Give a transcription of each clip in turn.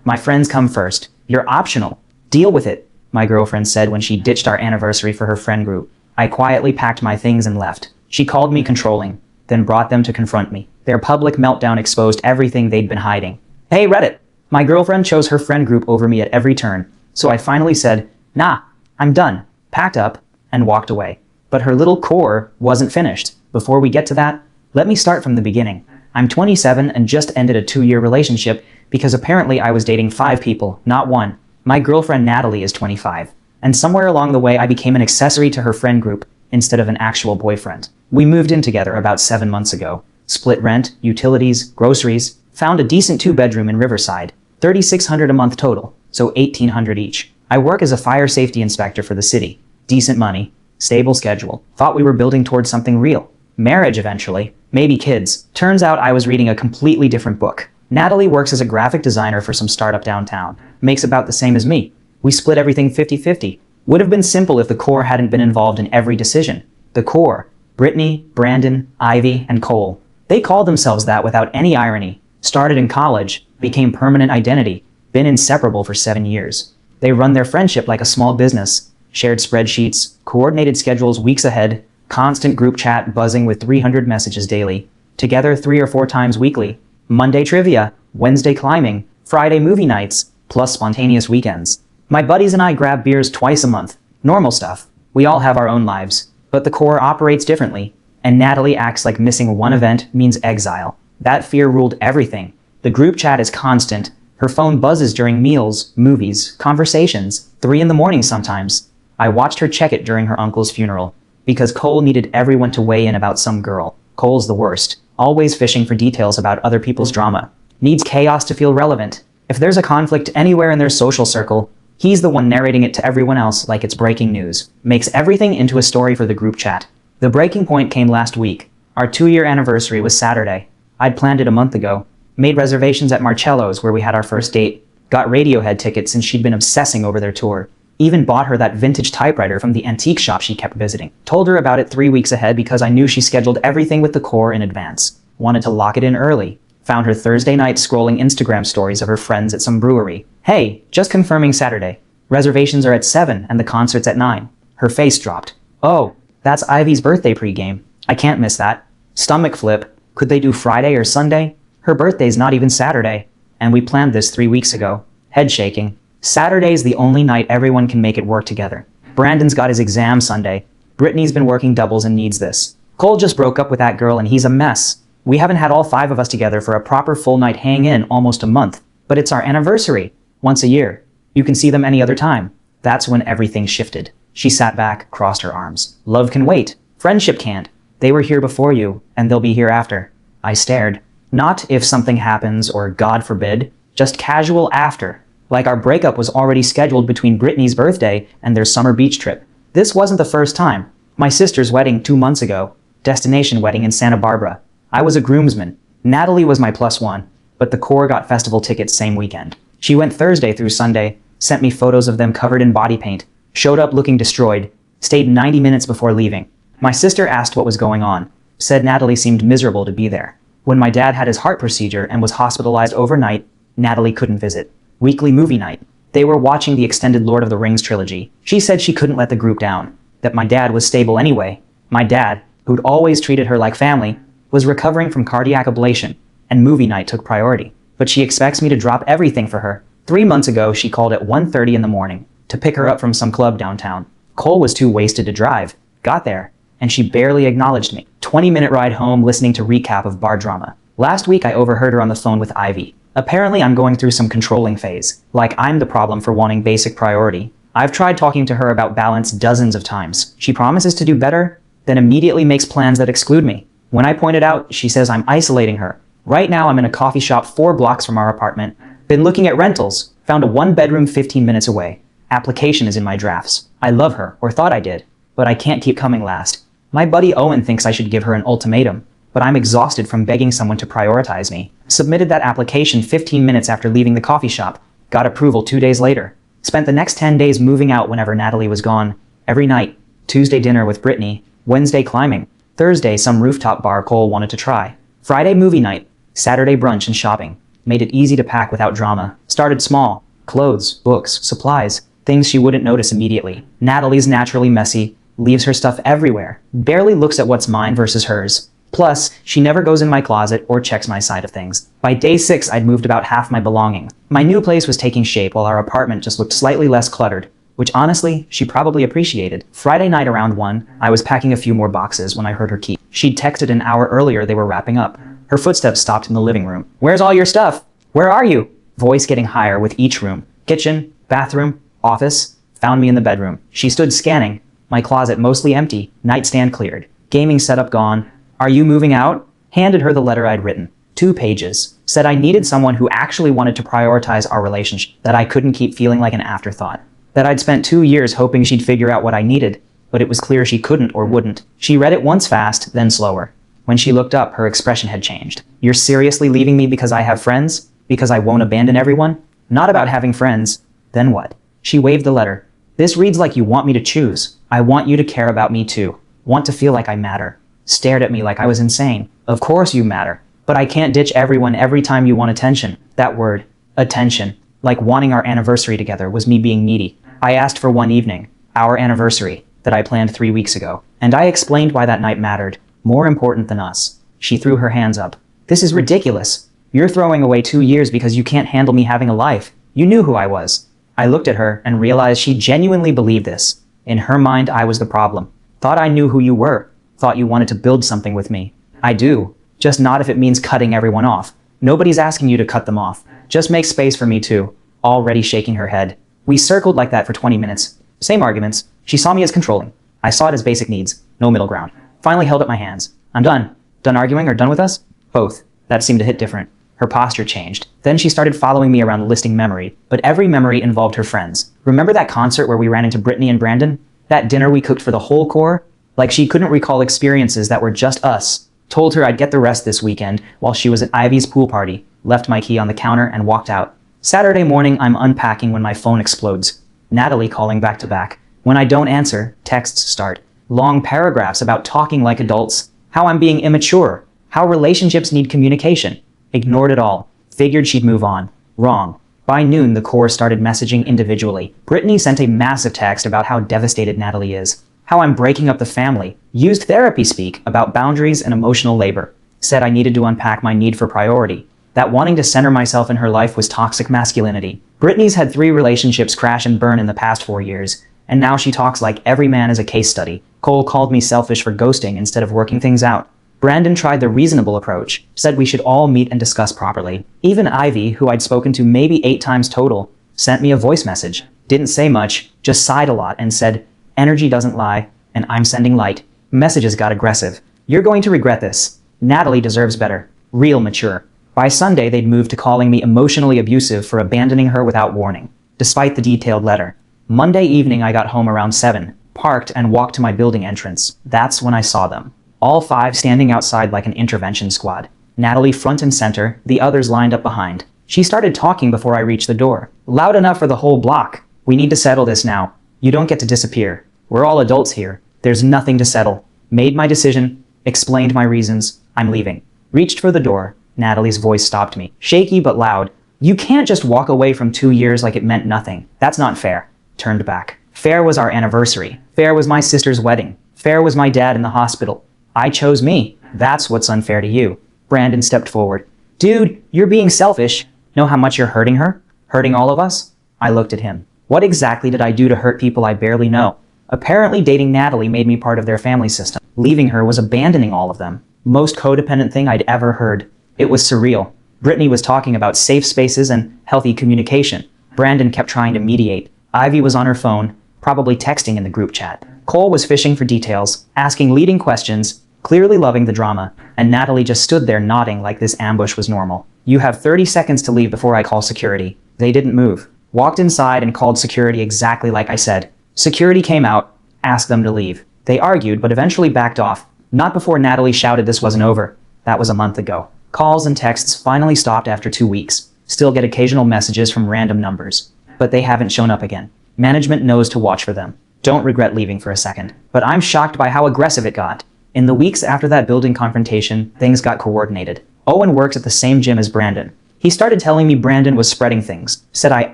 My friends come first. You're optional. Deal with it, my girlfriend said when she ditched our anniversary for her friend group. I quietly packed my things and left. She called me controlling, then brought them to confront me. Their public meltdown exposed everything they'd been hiding. Hey, Reddit! My girlfriend chose her friend group over me at every turn, so I finally said, nah, I'm done, packed up, and walked away. But her little core wasn't finished. Before we get to that, let me start from the beginning. I'm 27 and just ended a 2-year relationship because apparently I was dating 5 people, not 1. My girlfriend Natalie is 25, and somewhere along the way I became an accessory to her friend group instead of an actual boyfriend. We moved in together about 7 months ago, split rent, utilities, groceries, found a decent 2-bedroom in Riverside, $3,600 a month total, so $1,800 each. I work as a fire safety inspector for the city. Decent money, stable schedule. Thought we were building towards something real. Marriage eventually, maybe kids. Turns out I was reading a completely different book. Natalie works as a graphic designer for some startup downtown. Makes about the same as me. We split everything 50-50. Would have been simple if the core hadn't been involved in every decision. The core, Brittany, Brandon, Ivy, and Cole. They called themselves that without any irony. Started in college, became permanent identity, been inseparable for 7 years. They run their friendship like a small business. Shared spreadsheets, coordinated schedules weeks ahead, constant group chat buzzing with 300 messages daily. Together 3 or 4 times weekly. Monday trivia, Wednesday climbing, Friday movie nights, plus spontaneous weekends. My buddies and I grab beers twice a month. Normal stuff. We all have our own lives. But the core operates differently. And Natalie acts like missing one event means exile. That fear ruled everything. The group chat is constant. Her phone buzzes during meals, movies, conversations, 3 in the morning sometimes. I watched her check it during her uncle's funeral. Because Cole needed everyone to weigh in about some girl. Cole's the worst. Always fishing for details about other people's drama. Needs chaos to feel relevant. If there's a conflict anywhere in their social circle, he's the one narrating it to everyone else like it's breaking news. Makes everything into a story for the group chat. The breaking point came last week. Our 2-year anniversary was Saturday. I'd planned it a month ago. Made reservations at Marcello's where we had our first date. Got Radiohead tickets since she'd been obsessing over their tour. Even bought her that vintage typewriter from the antique shop she kept visiting. Told her about it 3 weeks ahead because I knew she scheduled everything with the core in advance. Wanted to lock it in early. Found her Thursday night scrolling Instagram stories of her friends at some brewery. Hey, just confirming Saturday. Reservations are at 7 and the concert's at 9. Her face dropped. Oh, that's Ivy's birthday pregame. I can't miss that. Stomach flip. Could they do Friday or Sunday? Her birthday's not even Saturday. And we planned this 3 weeks ago. Head shaking. Saturday's the only night everyone can make it work together. Brandon's got his exam Sunday. Brittany's been working doubles and needs this. Cole just broke up with that girl and he's a mess. We haven't had all 5 of us together for a proper full night hang in almost a month. But it's our anniversary. Once a year. You can see them any other time. That's when everything shifted. She sat back, crossed her arms. Love can wait. Friendship can't. They were here before you, and they'll be here after. I stared. Not if something happens or God forbid, just casual after. Like our breakup was already scheduled between Brittany's birthday and their summer beach trip. This wasn't the first time. My sister's wedding 2 months ago. Destination wedding in Santa Barbara. I was a groomsman. Natalie was my +1, but the core got festival tickets same weekend. She went Thursday through Sunday, sent me photos of them covered in body paint, showed up looking destroyed, stayed 90 minutes before leaving. My sister asked what was going on, said Natalie seemed miserable to be there. When my dad had his heart procedure and was hospitalized overnight, Natalie couldn't visit. Weekly movie night. They were watching the extended Lord of the Rings trilogy. She said she couldn't let the group down, that my dad was stable anyway. My dad, who'd always treated her like family, was recovering from cardiac ablation, and movie night took priority. But she expects me to drop everything for her. 3 months ago, she called at 1:30 in the morning to pick her up from some club downtown. Cole was too wasted to drive. Got there, and she barely acknowledged me. 20-minute ride home listening to recap of bar drama. Last week, I overheard her on the phone with Ivy. Apparently, I'm going through some controlling phase. Like I'm the problem for wanting basic priority. I've tried talking to her about balance dozens of times. She promises to do better, then immediately makes plans that exclude me. When I point it out, she says I'm isolating her. Right now, I'm in a coffee shop 4 blocks from our apartment. Been looking at rentals. Found a 1-bedroom 15 minutes away. Application is in my drafts. I love her, or thought I did, but I can't keep coming last. My buddy Owen thinks I should give her an ultimatum, but I'm exhausted from begging someone to prioritize me. Submitted that application 15 minutes after leaving the coffee shop. Got approval 2 days later. Spent the next 10 days moving out whenever Natalie was gone. Every night. Tuesday dinner with Brittany. Wednesday climbing. Thursday some rooftop bar Cole wanted to try. Friday movie night. Saturday brunch and shopping. made it easy to pack without drama. Started small. Clothes, books, supplies, things she wouldn't notice immediately. Natalie's naturally messy, leaves her stuff everywhere, barely looks at what's mine versus hers. Plus, she never goes in my closet or checks my side of things. By day 6, I'd moved about half my belongings. My new place was taking shape while our apartment just looked slightly less cluttered, which honestly, she probably appreciated. Friday night around 1, I was packing a few more boxes when I heard her key. She'd texted an hour earlier they were wrapping up. Her footsteps stopped in the living room. "Where's all your stuff? Where are you?" Voice getting higher with each room. Kitchen, bathroom, office, found me in the bedroom. She stood scanning. My closet mostly empty, nightstand cleared. Gaming setup gone. "Are you moving out?" Handed her the letter I'd written. 2 pages. Said I needed someone who actually wanted to prioritize our relationship, that I couldn't keep feeling like an afterthought. That I'd spent 2 years hoping she'd figure out what I needed, but it was clear she couldn't or wouldn't. She read it once fast, then slower. When she looked up, her expression had changed. "You're seriously leaving me because I have friends? Because I won't abandon everyone? Not about having friends. Then what?" She waved the letter. "This reads like you want me to choose. I want you to care about me too. Want to feel like I matter." Stared at me like I was insane. "Of course you matter. But I can't ditch everyone every time you want attention." That word. Attention. Like wanting our anniversary together was me being needy. I asked for one evening. Our anniversary. That I planned 3 weeks ago. And I explained why that night mattered. More important than us. She threw her hands up. "This is ridiculous. You're throwing away 2 years because you can't handle me having a life. You knew who I was." I looked at her and realized she genuinely believed this. In her mind, I was the problem. "Thought I knew who you were. Thought you wanted to build something with me." "I do. Just not if it means cutting everyone off. Nobody's asking you to cut them off. Just make space for me too." Already shaking her head. We circled like that for 20 minutes. Same arguments. She saw me as controlling. I saw it as basic needs. No middle ground. Finally held up my hands. "I'm done." "Done arguing or done with us?" "Both." That seemed to hit different. Her posture changed. Then she started following me around listing memory, but every memory involved her friends. "Remember that concert where we ran into Brittany and Brandon? That dinner we cooked for the whole core?" Like she couldn't recall experiences that were just us. Told her I'd get the rest this weekend while she was at Ivy's pool party. Left my key on the counter and walked out. Saturday morning, I'm unpacking when my phone explodes. Natalie calling back to back. When I don't answer, texts start. Long paragraphs about talking like adults. How I'm being immature. How relationships need communication. Ignored it all. Figured she'd move on. Wrong. By noon, the core started messaging individually. Brittany sent a massive text about how devastated Natalie is. How I'm breaking up the family. Used therapy speak about boundaries and emotional labor. Said I needed to unpack my need for priority. That wanting to center myself in her life was toxic masculinity. Brittany's had 3 relationships crash and burn in the past 4 years, and now she talks like every man is a case study. Cole called me selfish for ghosting instead of working things out. Brandon tried the reasonable approach, said we should all meet and discuss properly. Even Ivy, who I'd spoken to maybe 8 times total, sent me a voice message. Didn't say much, just sighed a lot and said, "Energy doesn't lie, and I'm sending light." Messages got aggressive. "You're going to regret this. Natalie deserves better. Real mature." By Sunday, they'd moved to calling me emotionally abusive for abandoning her without warning, despite the detailed letter. Monday evening, I got home around 7, parked and walked to my building entrance. That's when I saw them. All 5 standing outside like an intervention squad. Natalie front and center, the others lined up behind. She started talking before I reached the door. "Loud enough for the whole block. We need to settle this now. You don't get to disappear. We're all adults here. There's nothing to settle. Made my decision. Explained my reasons. I'm leaving." Reached for the door. Natalie's voice stopped me. Shaky but loud. "You can't just walk away from 2 years like it meant nothing. That's not fair." Turned back. Fair was our anniversary. Fair was my sister's wedding. Fair was my dad in the hospital. I chose me. That's what's unfair to you. Brandon stepped forward. "Dude, you're being selfish. Know how much you're hurting her? Hurting all of us?" I looked at him. What exactly did I do to hurt people I barely know? Apparently dating Natalie made me part of their family system. Leaving her was abandoning all of them. Most codependent thing I'd ever heard. It was surreal. Brittany was talking about safe spaces and healthy communication. Brandon kept trying to mediate. Ivy was on her phone, probably texting in the group chat. Cole was fishing for details, asking leading questions, clearly loving the drama, and Natalie just stood there nodding like this ambush was normal. "You have 30 seconds to leave before I call security." They didn't move. Walked inside and called security exactly like I said. Security came out, asked them to leave. They argued, but eventually backed off. Not before Natalie shouted this wasn't over. That was a month ago. Calls and texts finally stopped after 2 weeks. Still get occasional messages from random numbers. But they haven't shown up again. Management knows to watch for them. Don't regret leaving for a second. But I'm shocked by how aggressive it got. In the weeks after that building confrontation, things got coordinated. Owen works at the same gym as Brandon. He started telling me Brandon was spreading things, said I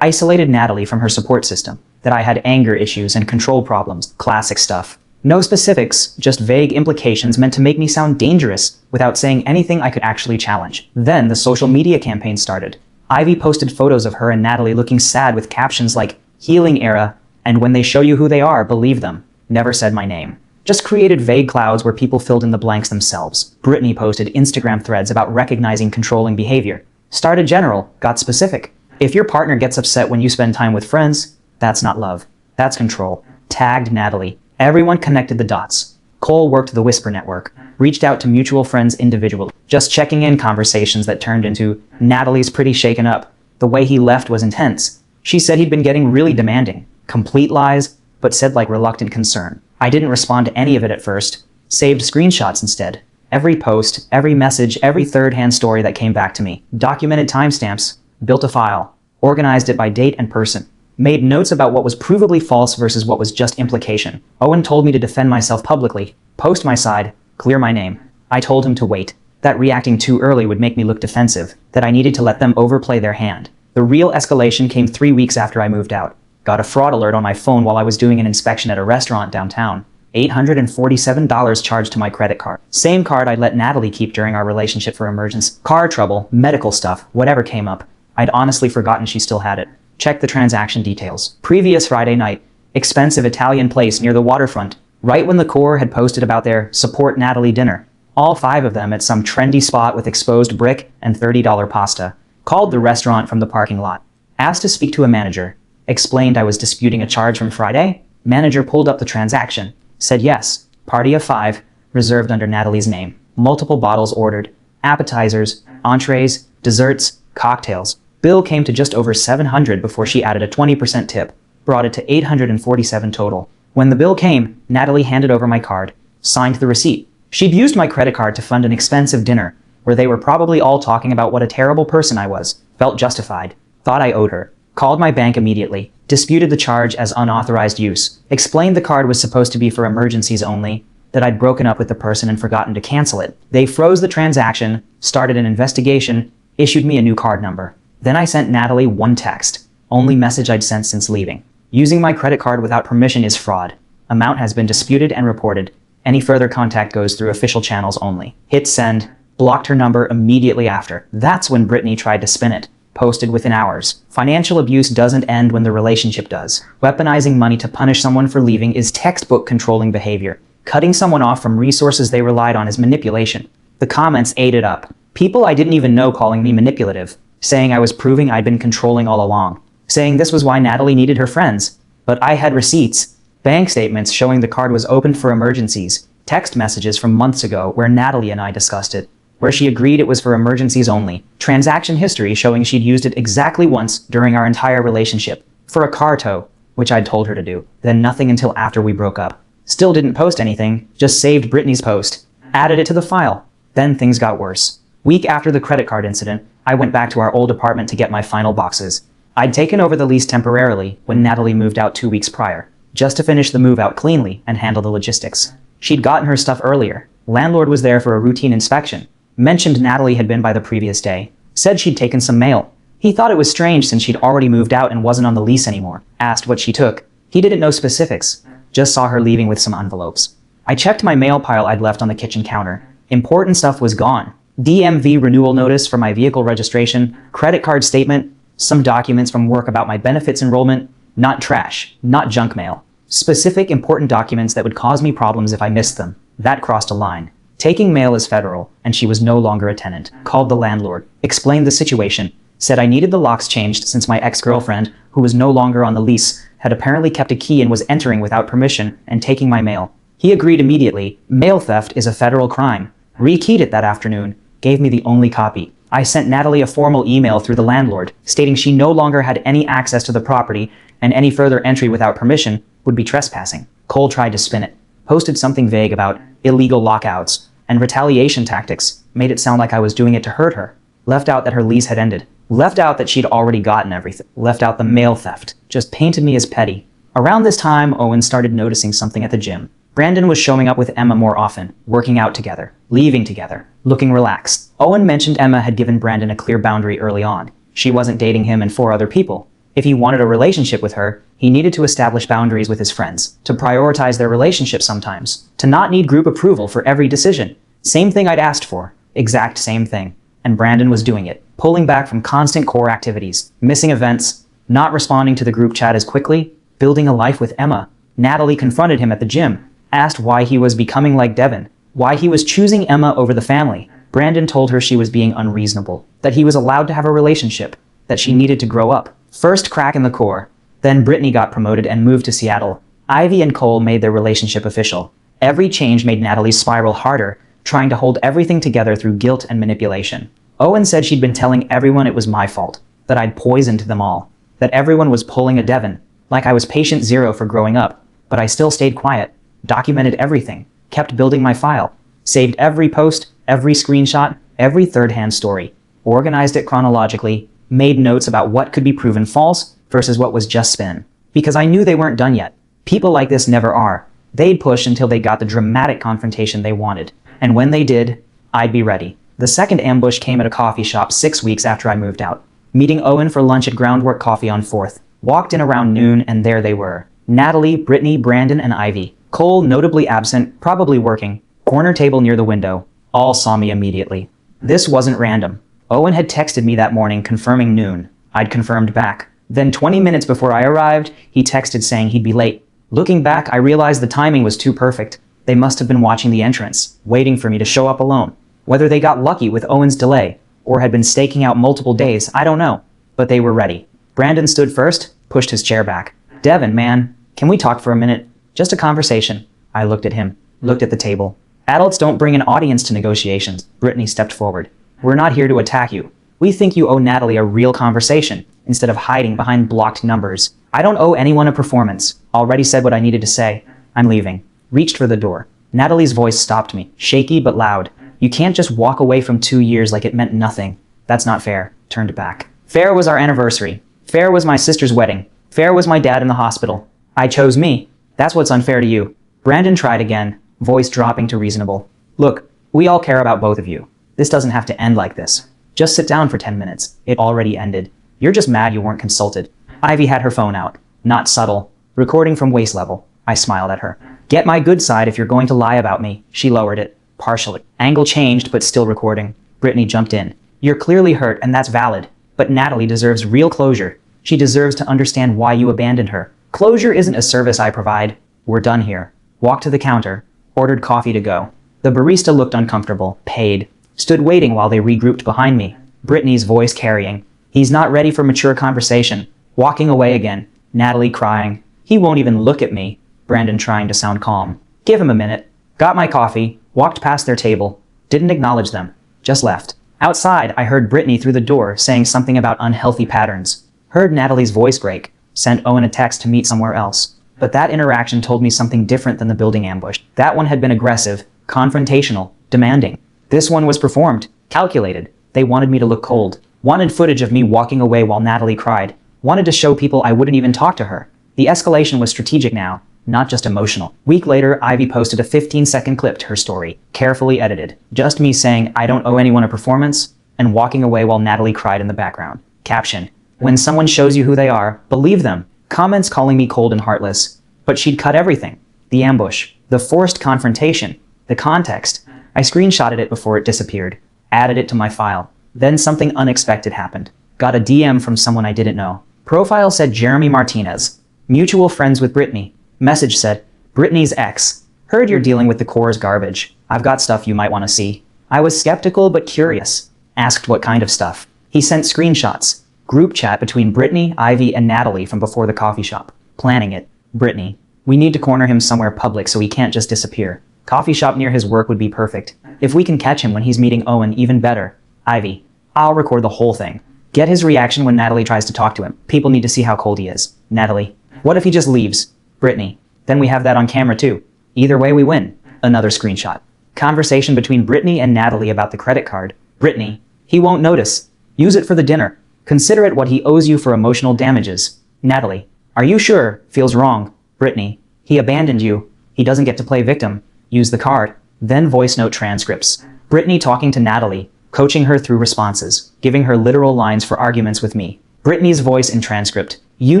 isolated Natalie from her support system, that I had anger issues and control problems, classic stuff. No specifics, just vague implications meant to make me sound dangerous without saying anything I could actually challenge. Then the social media campaign started. Ivy posted photos of her and Natalie looking sad with captions like, "Healing era," and "When they show you who they are, believe them." Never said my name. Just created vague clouds where people filled in the blanks themselves. Brittany posted Instagram threads about recognizing controlling behavior. Started general, got specific. If your partner gets upset when you spend time with friends, that's not love. That's control. Tagged Natalie. Everyone connected the dots. Cole worked the Whisper network. Reached out to mutual friends individually. Just checking in conversations that turned into, "Natalie's pretty shaken up. The way he left was intense. She said he'd been getting really demanding." Complete lies, but said like reluctant concern. I didn't respond to any of it at first. Saved screenshots instead. Every post, every message, every third-hand story that came back to me. Documented timestamps. Built a file. Organized it by date and person. Made notes about what was provably false versus what was just implication. Owen told me to defend myself publicly. Post my side. Clear my name. I told him to wait. That reacting too early would make me look defensive. That I needed to let them overplay their hand. The real escalation came 3 weeks after I moved out. Got a fraud alert on my phone while I was doing an inspection at a restaurant downtown. $847 charged to my credit card. Same card I'd let Natalie keep during our relationship for emergency. Car trouble, medical stuff, whatever came up. I'd honestly forgotten she still had it. Check the transaction details. Previous Friday night. Expensive Italian place near the waterfront. Right when the Corps had posted about their Support Natalie dinner. All 5 of them at some trendy spot with exposed brick and $30 pasta. Called the restaurant from the parking lot. Asked to speak to a manager. Explained I was disputing a charge from Friday. Manager pulled up the transaction. Said yes. Party of 5. Reserved under Natalie's name. Multiple bottles ordered. Appetizers, entrees, desserts, cocktails. Bill came to just over $700 before she added a 20% tip. Brought it to $847 total. When the bill came, Natalie handed over my card. Signed the receipt. She'd used my credit card to fund an expensive dinner, where they were probably all talking about what a terrible person I was. Felt justified. Thought I owed her. Called my bank immediately. Disputed the charge as unauthorized use. Explained the card was supposed to be for emergencies only, that I'd broken up with the person and forgotten to cancel it. They froze the transaction, started an investigation, issued me a new card number. Then I sent Natalie one text. Only message I'd sent since leaving. Using my credit card without permission is fraud. Amount has been disputed and reported. Any further contact goes through official channels only. Hit send. Blocked her number immediately after. That's when Brittany tried to spin it. Posted within hours. Financial abuse doesn't end when the relationship does. Weaponizing money to punish someone for leaving is textbook controlling behavior. Cutting someone off from resources they relied on is manipulation. The comments ate it up. People I didn't even know calling me manipulative. Saying I was proving I'd been controlling all along. Saying this was why Natalie needed her friends. But I had receipts. Bank statements showing the card was opened for emergencies. Text messages from months ago where Natalie and I discussed it. Where she agreed it was for emergencies only. Transaction history showing she'd used it exactly once during our entire relationship. For a car tow, which I'd told her to do. Then nothing until after we broke up. Still didn't post anything, just saved Brittany's post. Added it to the file. Then things got worse. Week after the credit card incident, I went back to our old apartment to get my final boxes. I'd taken over the lease temporarily when Natalie moved out 2 weeks prior, just to finish the move out cleanly and handle the logistics. She'd gotten her stuff earlier. Landlord was there for a routine inspection. Mentioned Natalie had been by the previous day. Said she'd taken some mail. He thought it was strange since she'd already moved out and wasn't on the lease anymore. Asked what she took. He didn't know specifics. Just saw her leaving with some envelopes. I checked my mail pile I'd left on the kitchen counter. Important stuff was gone. DMV renewal notice for my vehicle registration, credit card statement, some documents from work about my benefits enrollment. Not trash, not junk mail. Specific important documents that would cause me problems if I missed them. That crossed a line. Taking mail is federal, and she was no longer a tenant. Called the landlord. Explained the situation. Said I needed the locks changed since my ex-girlfriend, who was no longer on the lease, had apparently kept a key and was entering without permission and taking my mail. He agreed immediately. Mail theft is a federal crime. Rekeyed it that afternoon. Gave me the only copy. I sent Natalie a formal email through the landlord, stating she no longer had any access to the property, and any further entry without permission would be trespassing. Cole tried to spin it. Posted something vague about illegal lockouts and retaliation tactics. Made it sound like I was doing it to hurt her. Left out that her lease had ended. Left out that she'd already gotten everything. Left out the mail theft. Just painted me as petty. Around this time, Owen started noticing something at the gym. Brandon was showing up with Emma more often, working out together, leaving together, looking relaxed. Owen mentioned Emma had given Brandon a clear boundary early on. She wasn't dating him and 4 other people. If he wanted a relationship with her, he needed to establish boundaries with his friends, to prioritize their relationship sometimes, to not need group approval for every decision. Same thing I'd asked for. Exact same thing. And Brandon was doing it, pulling back from constant core activities, missing events, not responding to the group chat as quickly, building a life with Emma. Natalie confronted him at the gym, asked why he was becoming like Devin, why he was choosing Emma over the family. Brandon told her she was being unreasonable, that he was allowed to have a relationship, that she needed to grow up. First crack in the core. Then Brittany got promoted and moved to Seattle. Ivy and Cole made their relationship official. Every change made Natalie's spiral harder, trying to hold everything together through guilt and manipulation. Owen said she'd been telling everyone it was my fault, that I'd poisoned them all, that everyone was pulling a Devin, like I was patient zero for growing up. But I still stayed quiet, documented everything, kept building my file, saved every post, every screenshot, every third-hand story, organized it chronologically, made notes about what could be proven false versus what was just spin. Because I knew they weren't done yet. People like this never are. They'd push until they got the dramatic confrontation they wanted. And when they did, I'd be ready. The second ambush came at a coffee shop 6 weeks after I moved out. Meeting Owen for lunch at Groundwork Coffee on 4th. Walked in around noon and there they were. Natalie, Brittany, Brandon, and Ivy. Cole, notably absent, probably working. Corner table near the window. All saw me immediately. This wasn't random. Owen had texted me that morning confirming noon. I'd confirmed back. Then 20 minutes before I arrived, he texted saying he'd be late. Looking back, I realized the timing was too perfect. They must have been watching the entrance, waiting for me to show up alone. Whether they got lucky with Owen's delay, or had been staking out multiple days, I don't know. But they were ready. Brandon stood first, pushed his chair back. Devin, man, can we talk for a minute? Just a conversation. I looked at him, looked at the table. Adults don't bring an audience to negotiations. Brittany stepped forward. We're not here to attack you. We think you owe Natalie a real conversation, instead of hiding behind blocked numbers. I don't owe anyone a performance. Already said what I needed to say. I'm leaving. Reached for the door. Natalie's voice stopped me, shaky but loud. You can't just walk away from 2 years like it meant nothing. That's not fair. Turned back. Fair was our anniversary. Fair was my sister's wedding. Fair was my dad in the hospital. I chose me. That's what's unfair to you. Brandon tried again, voice dropping to reasonable. Look, we all care about both of you. This doesn't have to end like this. Just sit down for 10 minutes. It already ended. You're just mad you weren't consulted. Ivy had her phone out. Not subtle. Recording from waist level. I smiled at her. Get my good side if you're going to lie about me. She lowered it. Partially. Angle changed, but still recording. Brittany jumped in. You're clearly hurt, and that's valid. But Natalie deserves real closure. She deserves to understand why you abandoned her. Closure isn't a service I provide. We're done here. Walked to the counter. Ordered coffee to go. The barista looked uncomfortable. Paid. Stood waiting while they regrouped behind me. Brittany's voice carrying. He's not ready for mature conversation. Walking away again. Natalie crying. He won't even look at me. Brandon trying to sound calm. Give him a minute. Got my coffee. Walked past their table. Didn't acknowledge them. Just left. Outside, I heard Brittany through the door saying something about unhealthy patterns. Heard Natalie's voice break. Sent Owen a text to meet somewhere else. But that interaction told me something different than the building ambush. That one had been aggressive, confrontational, demanding. This one was performed, calculated. They wanted me to look cold. Wanted footage of me walking away while Natalie cried. Wanted to show people I wouldn't even talk to her. The escalation was strategic now, not just emotional. Week later, Ivy posted a 15-second clip to her story, carefully edited. Just me saying I don't owe anyone a performance, and walking away while Natalie cried in the background. Caption: when someone shows you who they are, believe them. Comments calling me cold and heartless. But she'd cut everything. The ambush, the forced confrontation, the context. I screenshotted it before it disappeared. Added it to my file. Then something unexpected happened. Got a DM from someone I didn't know. Profile said Jeremy Martinez. Mutual friends with Brittany. Message said, Brittany's ex. Heard you're dealing with the core's garbage. I've got stuff you might want to see. I was skeptical but curious. Asked what kind of stuff. He sent screenshots. Group chat between Brittany, Ivy, and Natalie from before the coffee shop. Planning it. Brittany. We need to corner him somewhere public so he can't just disappear. Coffee shop near his work would be perfect. If we can catch him when he's meeting Owen, even better. Ivy. I'll record the whole thing. Get his reaction when Natalie tries to talk to him. People need to see how cold he is. Natalie. What if he just leaves? Brittany. Then we have that on camera too. Either way we win. Another screenshot. Conversation between Brittany and Natalie about the credit card. Brittany. He won't notice. Use it for the dinner. Consider it what he owes you for emotional damages. Natalie. Are you sure? Feels wrong. Brittany. He abandoned you. He doesn't get to play victim. Use the card. Then voice note transcripts. Brittany talking to Natalie, coaching her through responses, giving her literal lines for arguments with me. Brittany's voice in transcript. You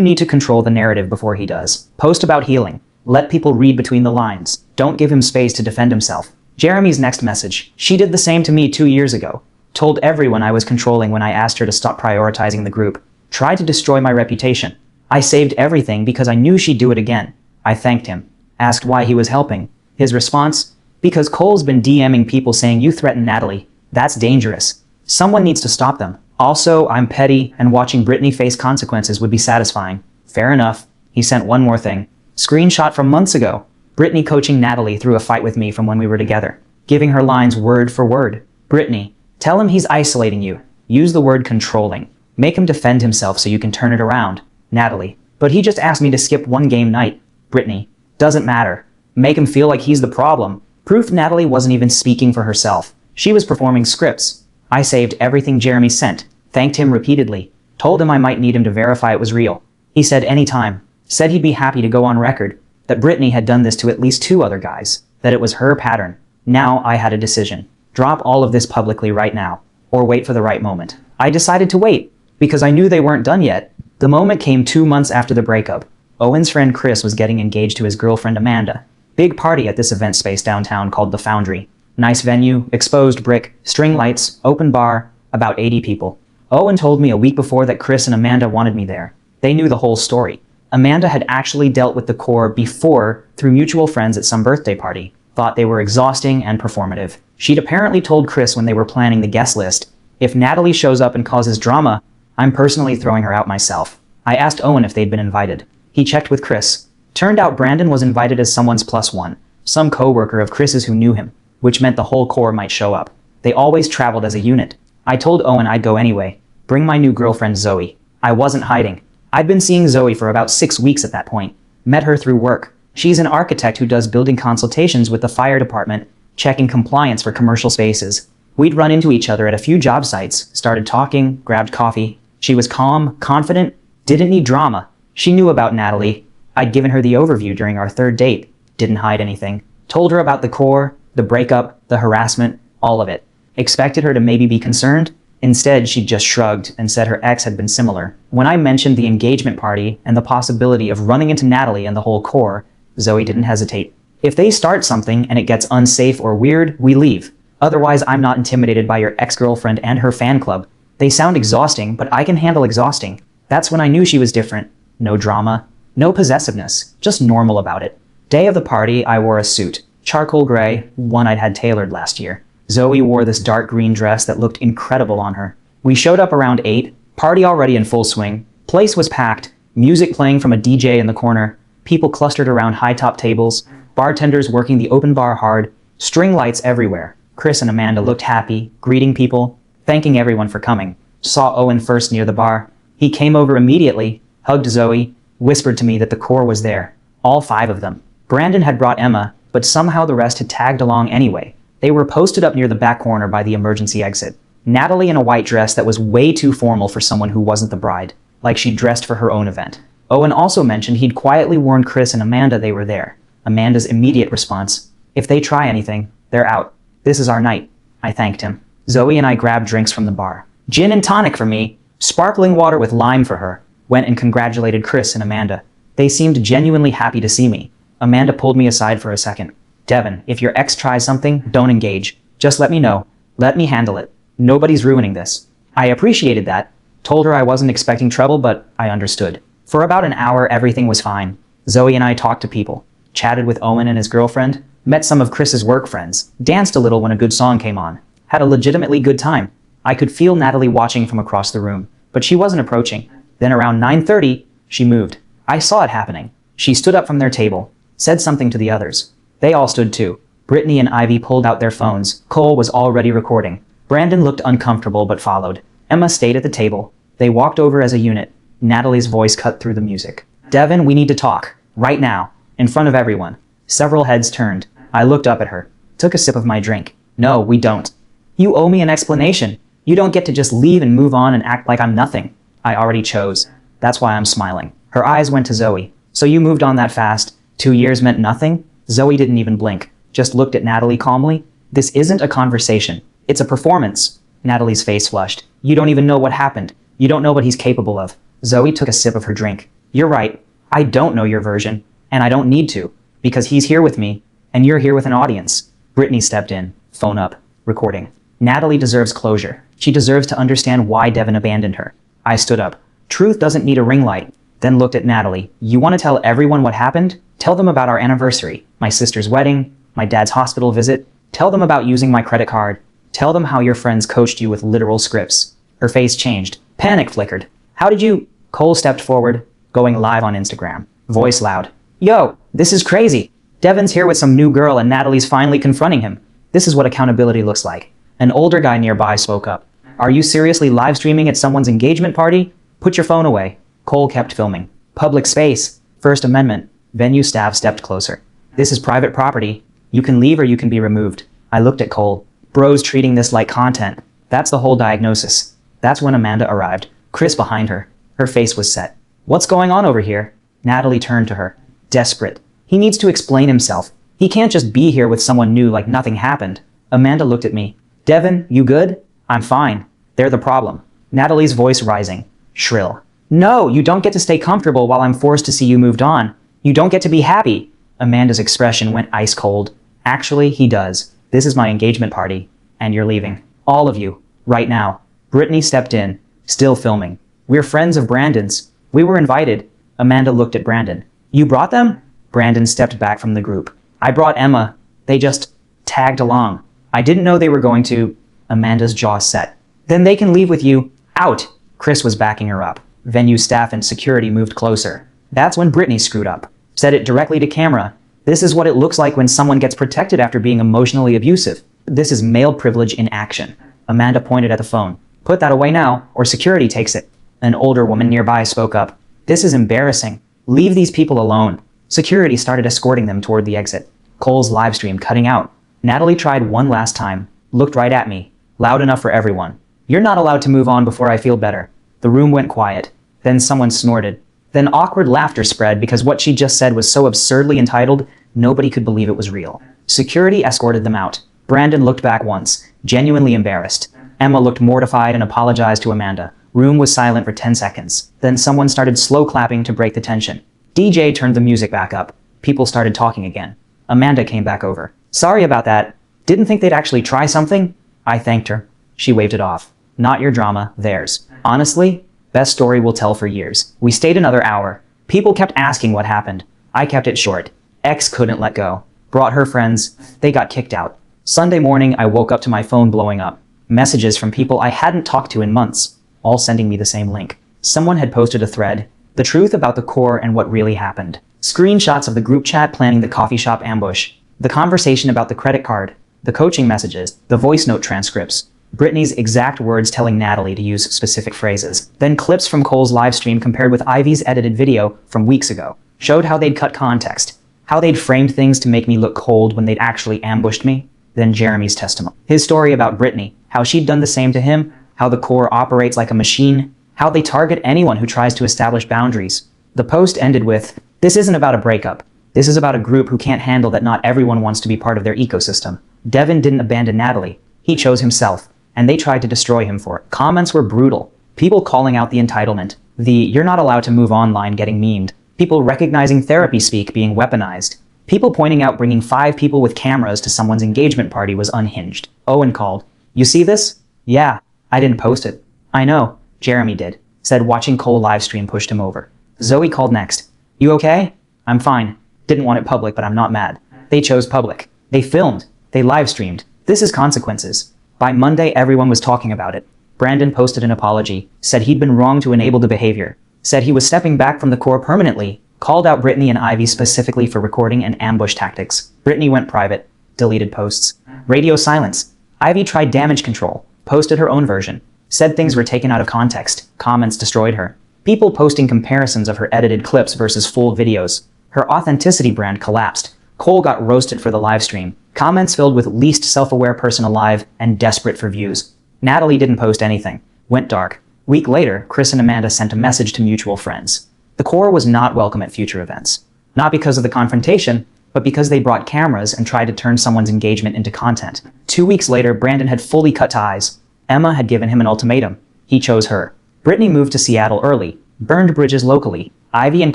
need to control the narrative before he does. Post about healing. Let people read between the lines. Don't give him space to defend himself. Jeremy's next message. She did the same to me 2 years ago. Told everyone I was controlling when I asked her to stop prioritizing the group. Tried to destroy my reputation. I saved everything because I knew she'd do it again. I thanked him. Asked why he was helping. His response? Because Cole's been DMing people saying you threaten Natalie. That's dangerous. Someone needs to stop them. Also, I'm petty, and watching Brittany face consequences would be satisfying. Fair enough. He sent one more thing. Screenshot from months ago. Brittany coaching Natalie through a fight with me from when we were together. Giving her lines word for word. Brittany, tell him he's isolating you. Use the word controlling. Make him defend himself so you can turn it around. Natalie, but he just asked me to skip one game night. Brittany, doesn't matter. Make him feel like he's the problem. Proof Natalie wasn't even speaking for herself. She was performing scripts. I saved everything Jeremy sent. Thanked him repeatedly. Told him I might need him to verify it was real. He said anytime. Said he'd be happy to go on record. That Brittany had done this to at least 2 other guys. That it was her pattern. Now I had a decision. Drop all of this publicly right now. Or wait for the right moment. I decided to wait. Because I knew they weren't done yet. The moment came 2 months after the breakup. Owen's friend Chris was getting engaged to his girlfriend Amanda. Big party at this event space downtown called The Foundry. Nice venue, exposed brick, string lights, open bar, about 80 people. Owen told me a week before that Chris and Amanda wanted me there. They knew the whole story. Amanda had actually dealt with the core before through mutual friends at some birthday party. Thought they were exhausting and performative. She'd apparently told Chris when they were planning the guest list, if Natalie shows up and causes drama, I'm personally throwing her out myself. I asked Owen if they'd been invited. He checked with Chris. Turned out Brandon was invited as someone's +1. Some co-worker of Chris's who knew him, which meant the whole core might show up. They always traveled as a unit. I told Owen I'd go anyway. Bring my new girlfriend Zoe. I wasn't hiding. I'd been seeing Zoe for about 6 weeks at that point. Met her through work. She's an architect who does building consultations with the fire department, checking compliance for commercial spaces. We'd run into each other at a few job sites, started talking, grabbed coffee. She was calm, confident, didn't need drama. She knew about Natalie. I'd given her the overview during our 3rd date. Didn't hide anything. Told her about the core, the breakup, the harassment, all of it. Expected her to maybe be concerned. Instead, she just shrugged and said her ex had been similar. When I mentioned the engagement party and the possibility of running into Natalie and the whole core, Zoe didn't hesitate. If they start something and it gets unsafe or weird, we leave. Otherwise, I'm not intimidated by your ex-girlfriend and her fan club. They sound exhausting, but I can handle exhausting. That's when I knew she was different. No drama. No possessiveness. Just normal about it. Day of the party, I wore a suit. Charcoal gray, one I'd had tailored last year. Zoe wore this dark green dress that looked incredible on her. We showed up around 8, party already in full swing. Place was packed, music playing from a DJ in the corner, people clustered around high-top tables, bartenders working the open bar hard, string lights everywhere. Chris and Amanda looked happy, greeting people, thanking everyone for coming. Saw Owen first near the bar. He came over immediately, hugged Zoe, whispered to me that the core was there. All 5 of them. Brandon had brought Emma, but somehow the rest had tagged along anyway. They were posted up near the back corner by the emergency exit. Natalie in a white dress that was way too formal for someone who wasn't the bride, like she'd dressed for her own event. Owen also mentioned he'd quietly warned Chris and Amanda they were there. Amanda's immediate response, if they try anything, they're out. This is our night. I thanked him. Zoe and I grabbed drinks from the bar. Gin and tonic for me, sparkling water with lime for her. Went and congratulated Chris and Amanda. They seemed genuinely happy to see me. Amanda pulled me aside for a second. Devin, if your ex tries something, don't engage. Just let me know. Let me handle it. Nobody's ruining this. I appreciated that. Told her I wasn't expecting trouble, but I understood. For about an hour, everything was fine. Zoe and I talked to people. Chatted with Owen and his girlfriend. Met some of Chris's work friends. Danced a little when a good song came on. Had a legitimately good time. I could feel Natalie watching from across the room, but she wasn't approaching. Then around 9:30, she moved. I saw it happening. She stood up from their table. Said something to the others. They all stood too. Brittany and Ivy pulled out their phones. Cole was already recording. Brandon looked uncomfortable but followed. Emma stayed at the table. They walked over as a unit. Natalie's voice cut through the music. Devin, we need to talk. Right now. In front of everyone. Several heads turned. I looked up at her. Took a sip of my drink. No, we don't. You owe me an explanation. You don't get to just leave and move on and act like I'm nothing. I already chose. That's why I'm smiling. Her eyes went to Zoe. So you moved on that fast? 2 years meant nothing? Zoe didn't even blink, just looked at Natalie calmly. This isn't a conversation. It's a performance. Natalie's face flushed. You don't even know what happened. You don't know what he's capable of. Zoe took a sip of her drink. You're right. I don't know your version, and I don't need to, because he's here with me, and you're here with an audience. Brittany stepped in. Phone up. Recording. Natalie deserves closure. She deserves to understand why Devin abandoned her. I stood up. Truth doesn't need a ring light. Then looked at Natalie. You want to tell everyone what happened? Tell them about our anniversary, my sister's wedding, my dad's hospital visit. Tell them about using my credit card. Tell them how your friends coached you with literal scripts. Her face changed. Panic flickered. How did you? Cole stepped forward, going live on Instagram. Voice loud. Yo, this is crazy. Devin's here with some new girl and Natalie's finally confronting him. This is what accountability looks like. An older guy nearby spoke up. Are you seriously live streaming at someone's engagement party? Put your phone away. Cole kept filming. Public space. First Amendment. Venue staff stepped closer. This is private property. You can leave or you can be removed. I looked at Cole. Bro's treating this like content. That's the whole diagnosis. That's when Amanda arrived. Chris behind her. Her face was set. What's going on over here? Natalie turned to her. Desperate. He needs to explain himself. He can't just be here with someone new like nothing happened. Amanda looked at me. Devin, you good? I'm fine. They're the problem. Natalie's voice rising. Shrill. No, you don't get to stay comfortable while I'm forced to see you moved on. You don't get to be happy. Amanda's expression went ice cold. Actually, he does. This is my engagement party, and you're leaving. All of you. Right now. Brittany stepped in, still filming. We're friends of Brandon's. We were invited. Amanda looked at Brandon. You brought them? Brandon stepped back from the group. I brought Emma. They just tagged along. I didn't know they were going to. Amanda's jaw set. Then they can leave with you. Out. Chris was backing her up. Venue staff and security moved closer. That's when Brittany screwed up. Said it directly to camera. This is what it looks like when someone gets protected after being emotionally abusive. This is male privilege in action. Amanda pointed at the phone. Put that away now, or security takes it. An older woman nearby spoke up. This is embarrassing. Leave these people alone. Security started escorting them toward the exit. Cole's live stream cutting out. Natalie tried one last time. Looked right at me. Loud enough for everyone. You're not allowed to move on before I feel better. The room went quiet. Then someone snorted. Then awkward laughter spread because what she just said was so absurdly entitled, nobody could believe it was real. Security escorted them out. Brandon looked back once, genuinely embarrassed. Emma looked mortified and apologized to Amanda. Room was silent for 10 seconds. Then someone started slow clapping to break the tension. DJ turned the music back up. People started talking again. Amanda came back over. Sorry about that. Didn't think they'd actually try something? I thanked her. She waved it off. Not your drama, theirs. Honestly, best story we'll tell for years. We stayed another hour. People kept asking what happened. I kept it short. X couldn't let go. Brought her friends. They got kicked out. Sunday morning, I woke up to my phone blowing up. Messages from people I hadn't talked to in months, all sending me the same link. Someone had posted a thread. The truth about the core and what really happened. Screenshots of the group chat planning the coffee shop ambush. The conversation about the credit card. The coaching messages. The voice note transcripts. Brittany's exact words telling Natalie to use specific phrases. Then clips from Cole's live stream compared with Ivy's edited video from weeks ago. Showed how they'd cut context. How they'd framed things to make me look cold when they'd actually ambushed me. Then Jeremy's testimony. His story about Brittany. How she'd done the same to him. How the core operates like a machine. How they target anyone who tries to establish boundaries. The post ended with, this isn't about a breakup. This is about a group who can't handle that not everyone wants to be part of their ecosystem. Devin didn't abandon Natalie. He chose himself. And they tried to destroy him for it. Comments were brutal. People calling out the entitlement. The you're not allowed to move on line getting memed. People recognizing therapy speak being weaponized. People pointing out bringing 5 people with cameras to someone's engagement party was unhinged. Owen called. You see this? Yeah, I didn't post it. I know. Jeremy did. Said watching Cole livestream pushed him over. Zoe called next. You okay? I'm fine. Didn't want it public, but I'm not mad. They chose public. They filmed. They livestreamed. This is consequences. By Monday, everyone was talking about it. Brandon posted an apology, said he'd been wrong to enable the behavior, said he was stepping back from the core permanently, called out Brittany and Ivy specifically for recording and ambush tactics. Brittany went private, deleted posts. Radio silence. Ivy tried damage control, posted her own version, said things were taken out of context, comments destroyed her. People posting comparisons of her edited clips versus full videos. Her authenticity brand collapsed. Cole got roasted for the live stream. Comments filled with least self-aware person alive and desperate for views. Natalie didn't post anything. Went dark. Week later, Chris and Amanda sent a message to mutual friends. The core was not welcome at future events. Not because of the confrontation, but because they brought cameras and tried to turn someone's engagement into content. 2 weeks later, Brandon had fully cut ties. Emma had given him an ultimatum. He chose her. Brittany moved to Seattle early, burned bridges locally. Ivy and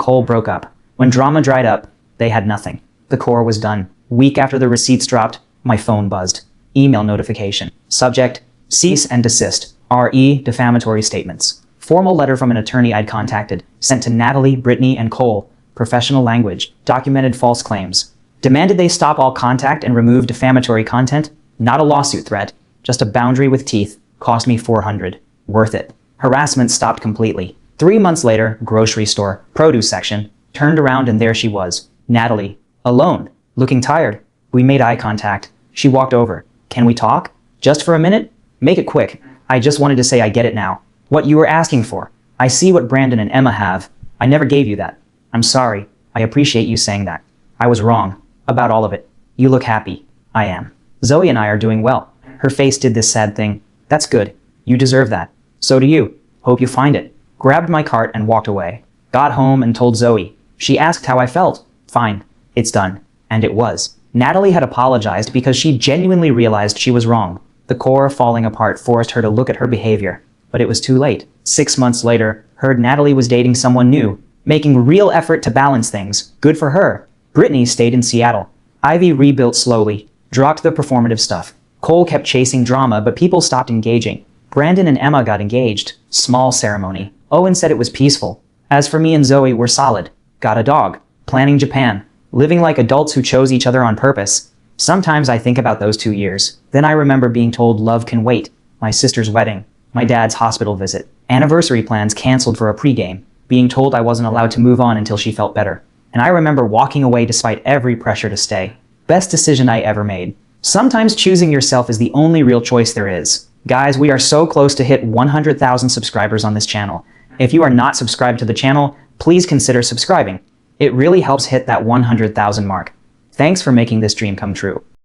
Cole broke up. When drama dried up, they had nothing. The core was done. Week after the receipts dropped, my phone buzzed. Email notification. Subject: cease and desist. RE defamatory statements. Formal letter from an attorney I'd contacted, sent to Natalie, Brittany, and Cole. Professional language. Documented false claims. Demanded they stop all contact and remove defamatory content. Not a lawsuit threat, just a boundary with teeth. Cost me $400. Worth it. Harassment stopped completely. 3 months later, grocery store, produce section. Turned around and there she was. Natalie. Alone. Looking tired. We made eye contact. She walked over. Can we talk? Just for a minute? Make it quick. I just wanted to say I get it now. What you were asking for. I see what Brandon and Emma have. I never gave you that. I'm sorry. I appreciate you saying that. I was wrong. About all of it. You look happy. I am. Zoe and I are doing well. Her face did this sad thing. That's good. You deserve that. So do you. Hope you find it. Grabbed my cart and walked away. Got home and told Zoe. She asked how I felt. Fine. It's done. And it was. Natalie had apologized because she genuinely realized she was wrong. The core falling apart forced her to look at her behavior. But it was too late. 6 months later, heard Natalie was dating someone new, making real effort to balance things. Good for her. Brittany stayed in Seattle. Ivy rebuilt slowly, dropped the performative stuff. Cole kept chasing drama, but people stopped engaging. Brandon and Emma got engaged. Small ceremony. Owen said it was peaceful. As for me and Zoe, we're solid. Got a dog. Planning Japan. Living like adults who chose each other on purpose. Sometimes I think about those 2 years. Then I remember being told love can wait. My sister's wedding. My dad's hospital visit. Anniversary plans canceled for a pregame. Being told I wasn't allowed to move on until she felt better. And I remember walking away despite every pressure to stay. Best decision I ever made. Sometimes choosing yourself is the only real choice there is. Guys, we are so close to hit 100,000 subscribers on this channel. If you are not subscribed to the channel, please consider subscribing. It really helps hit that 100,000 mark. Thanks for making this dream come true.